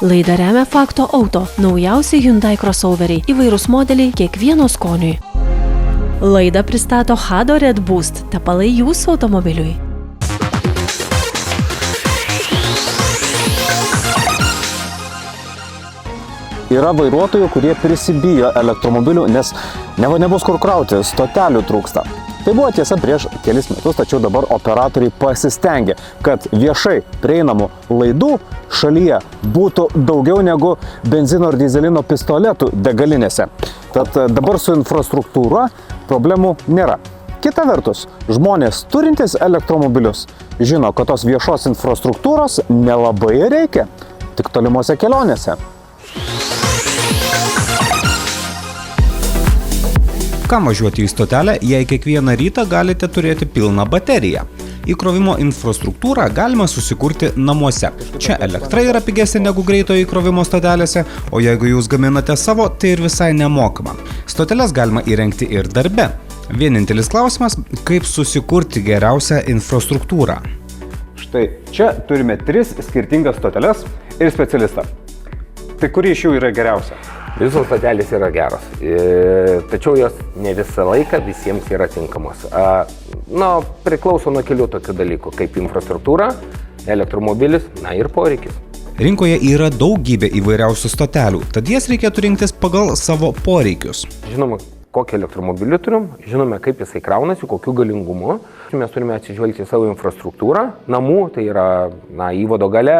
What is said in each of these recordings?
Laidą remia Fakto Auto, naujausi Hyundai crossoveriai, įvairūs modeliai kiekvieno skoniui. Laidą pristato Hado Red Boost, tepalai jūsų automobiliui. Yra vairuotojų, kurie prisibijo elektromobilių, nes nebus kur krauti, stotelių trūksta. Tai buvo tiesa prieš kelis metus, tačiau dabar operatoriai pasistengė, kad viešai prieinamų laidų šalyje būtų daugiau negu benzino ir dyzelino pistoletų degalinėse. Tad dabar su infrastruktūra problemų nėra. Kita vertus, žmonės turintys elektromobilius žino, kad tos viešos infrastruktūros nelabai reikia, tik tolimuose kelionėse. Kam važiuoti į stotelę, jei kiekvieną rytą galite turėti pilną bateriją? Įkrovimo infrastruktūrą galima susikurti namuose. Čia elektra yra pigesnė negu greito įkrovimo stotelėse, o jeigu jūs gaminate savo, tai ir visai nemokama. Stoteles galima įrengti ir darbe. Vienintelis klausimas, kaip susikurti geriausią infrastruktūrą. Štai čia turime 3 skirtingas stoteles ir specialistą. Tai kuri iš jų yra geriausia? Visos stotelės yra geros, tačiau jos ne visą laiką visiems yra tinkamos. Priklauso nuo kelių tokių dalykų, kaip infrastruktūra, elektromobilis, ir poreikis. Rinkoje yra daugybė įvairiausių stotelių, tad jas reikėtų rinktis pagal savo poreikius. Žinoma, kokį elektromobilį turim, žinome, kaip jisai kraunasi, kokiu galingumu. Mes turime atsižvelgti savo infrastruktūrą, namų, tai yra įvado gale,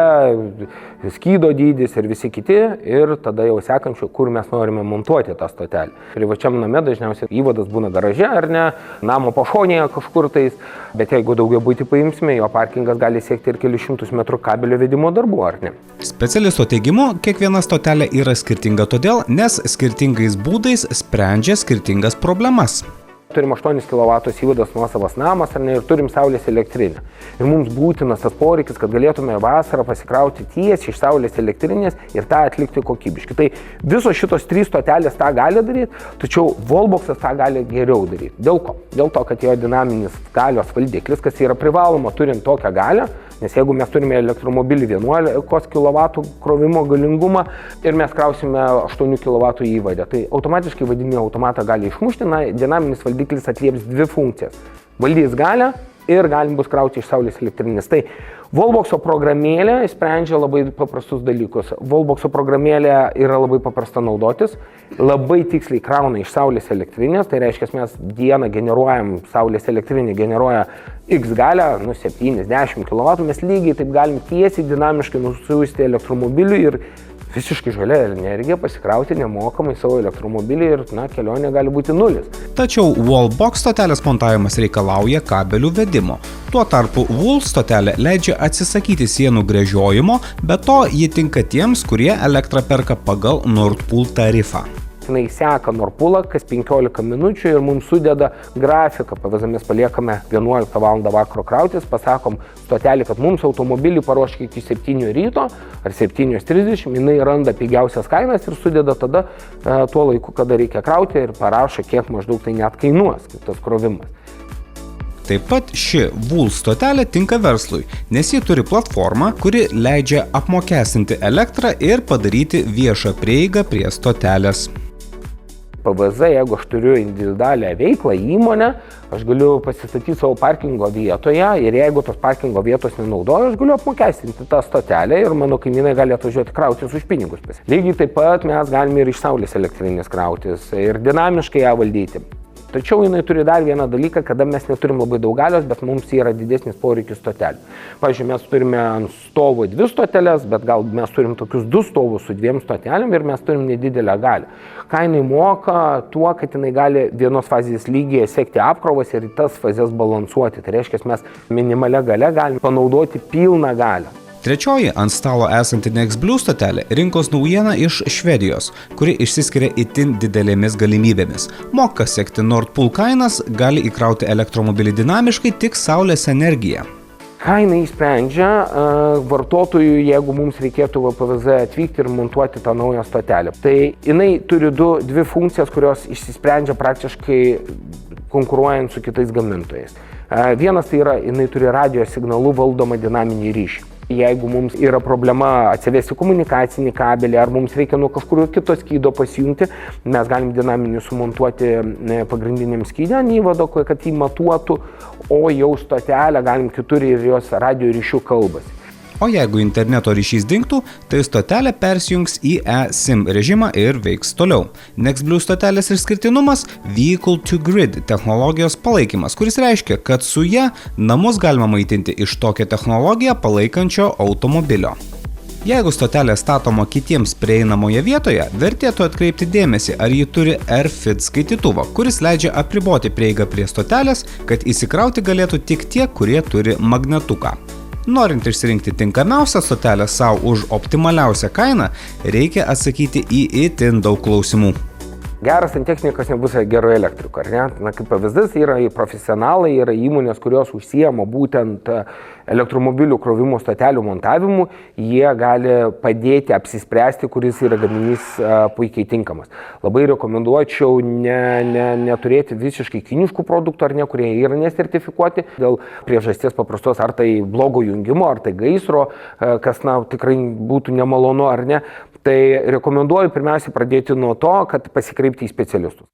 skydo dydis ir visi kiti, ir tada jau sekančių, kur mes norime montuoti tą stotelį. Privačiam name dažniausiai įvadas būna garaže ar ne, namo pašonėje kažkur tais, bet jeigu daugiabutį paimsime, jo parkingas gali siekti ir kelius šimtus metrų kabelio vedimo darbų, ar ne? Specialisto teigimu, kiekviena stotelė yra skirtinga todėl, nes skirtingais būdais sprendžia skirtingas problemas. Turim 8 kW įvadas nuosavas namas ir turim saulės elektrinę. Ir mums būtinas tas poreikis, kad galėtume vasarą pasikrauti tiesiai iš saulės elektrinės ir tą atlikti kokybiškai. Tai visos šitos 3 stotelės tą gali daryti, tačiau Wallbox'as tą gali geriau daryti. Dėl ko? Dėl to, kad jo dinaminis galios valdiklis, kas yra privaloma turint tokią galią, nes jeigu mes turime elektromobilį 11 kW krovimo galingumą ir mes krausime 8 kW įvadę, tai automatiškai vadinį automatą gali išmušti, dinaminis valdiklis atlieps 2 funkcijas. Valdys galią ir galim bus krauti iš saulės elektrinės. Tai Wallbox'o programėlė sprendžia labai paprastus dalykus. Wallbox'o programėlė yra labai paprasta naudotis, labai tiksliai krauna iš saulės elektrinės, tai reiškia, mes dieną generuojam, saulės elektrinė generuoja X galę, 7-10 kW, mes lygiai taip galim tiesiai dinamiškai nusiųsti elektromobiliui ir visiškai žalia energija pasikrauti nemokamai savo elektromobilį ir kelionė gali būti 0. Tačiau Wallbox stotelės montavimas reikalauja kabelių vedimo. Tuo tarpu Wool stotelė leidžia atsisakyti sienų gręžiojimo, bet to ji tinka tiems, kurie elektrą perka pagal Nord Pool tarifą. Jinai seka Nord Pool'ą kas 15 minučių ir mums sudeda grafiką. Pavyzdžiui, mes paliekame 11 val. Vakaro krautis, pasakom stotelį, kad mums automobilį paruoškia iki 7 ryto ar 7:30, jinai randa pigiausias kainas ir sudeda tada tuo laiku, kada reikia krauti ir parašo, kiek maždaug tai net kainuos, tas krovimas. Taip pat ši Wool stotelė tinka verslui, nes ji turi platformą, kuri leidžia apmokestinti elektrą ir padaryti viešą prieigą prie stotelės. PVZ, jeigu aš turiu individualią veiklą, įmonę, aš galiu pasistatyti savo parkingo vietoje ir jeigu tos parkingo vietos nenaudoju, aš galiu apmokestinti tą stotelę ir mano kaimynai gali atvažiuoti krautis už pinigus. Lygiai taip pat mes galime ir iš saulės elektrinės krautis ir dinamiškai ją valdyti. Tačiau jinai turi dar vieną dalyką, kada mes neturim labai daug galios, bet mums yra didesnis poreikis stotelių. Pavyzdžiui, mes turime ant stovo 2 stoteles, bet gal mes turim tokius 2 stovus su 2 stotelėm ir mes turim nedidelę galią. Ką jinai moka tuo, kad jinai gali vienos fazės lygyje sekti apkrovas ir tas fazės balansuoti. Tai reiškia, mes minimalia gale galime panaudoti pilną galią. Trečioji ant stalo esanti NextBlue stotelė rinkos naujiena iš Švedijos, kuri išsiskiria itin didelėmis galimybėmis. Moka sekti Nord Pool kainas, gali įkrauti elektromobilį dinamiškai tik saulės energiją. Ką jinai sprendžia vartotojų, jeigu mums reikėtų PVZ atvykti ir montuoti tą naują stotelę. Tai jinai turi 2 funkcijas, kurios išsisprendžia praktiškai konkuruojant su kitais gamintojais. Vienas tai yra, jinai turi radijo signalų valdomą dinaminį ryšį. Jeigu mums yra problema atsivesti komunikacinį kabelį, ar mums reikia nuo kažkurio kito skydo pasijungti, mes galim dinaminį sumontuoti pagrindiniam skydę ant įvado, kad jį matuotų, o jau stotelę galim kitur ir jos radio ryšių kalbasi. O jeigu interneto ryšys dingtų, tai stotelė persijungs į eSIM režimą ir veiks toliau. Nextblue stotelės išskirtinumas – Vehicle to Grid technologijos palaikymas, kuris reiškia, kad su ja namus galima maitinti iš tokią technologiją palaikančio automobilio. Jeigu stotelė statoma kitiems prieinamoje vietoje, vertėtų atkreipti dėmesį, ar ji turi AirFit skaitytuvą, kuris leidžia apriboti prieigą prie stotelės, kad įsikrauti galėtų tik tie, kurie turi magnetuką. Norint išsirinkti tinkamiausią stotelę savo už optimaliausią kainą, reikia atsakyti į itin daug klausimų. Geras santechnikas nebus gero elektriko, ar ne? Na, kaip pavyzdys, yra profesionalai, yra įmonės, kurios užsiema būtent elektromobilių krovimo stotelių montavimu, jie gali padėti apsispręsti, kuris yra gaminys puikiai tinkamas. Labai rekomenduočiau neturėti visiškai kiniškų produktų, ar ne, kurie yra nesertifikuoti, dėl priežasties paprastos, ar tai blogo jungimo, ar tai gaisro, kas tikrai būtų nemalonu, ar ne. Tai rekomenduoju pirmiausia pradėti nuo to, kad pasikreipti į specialistus.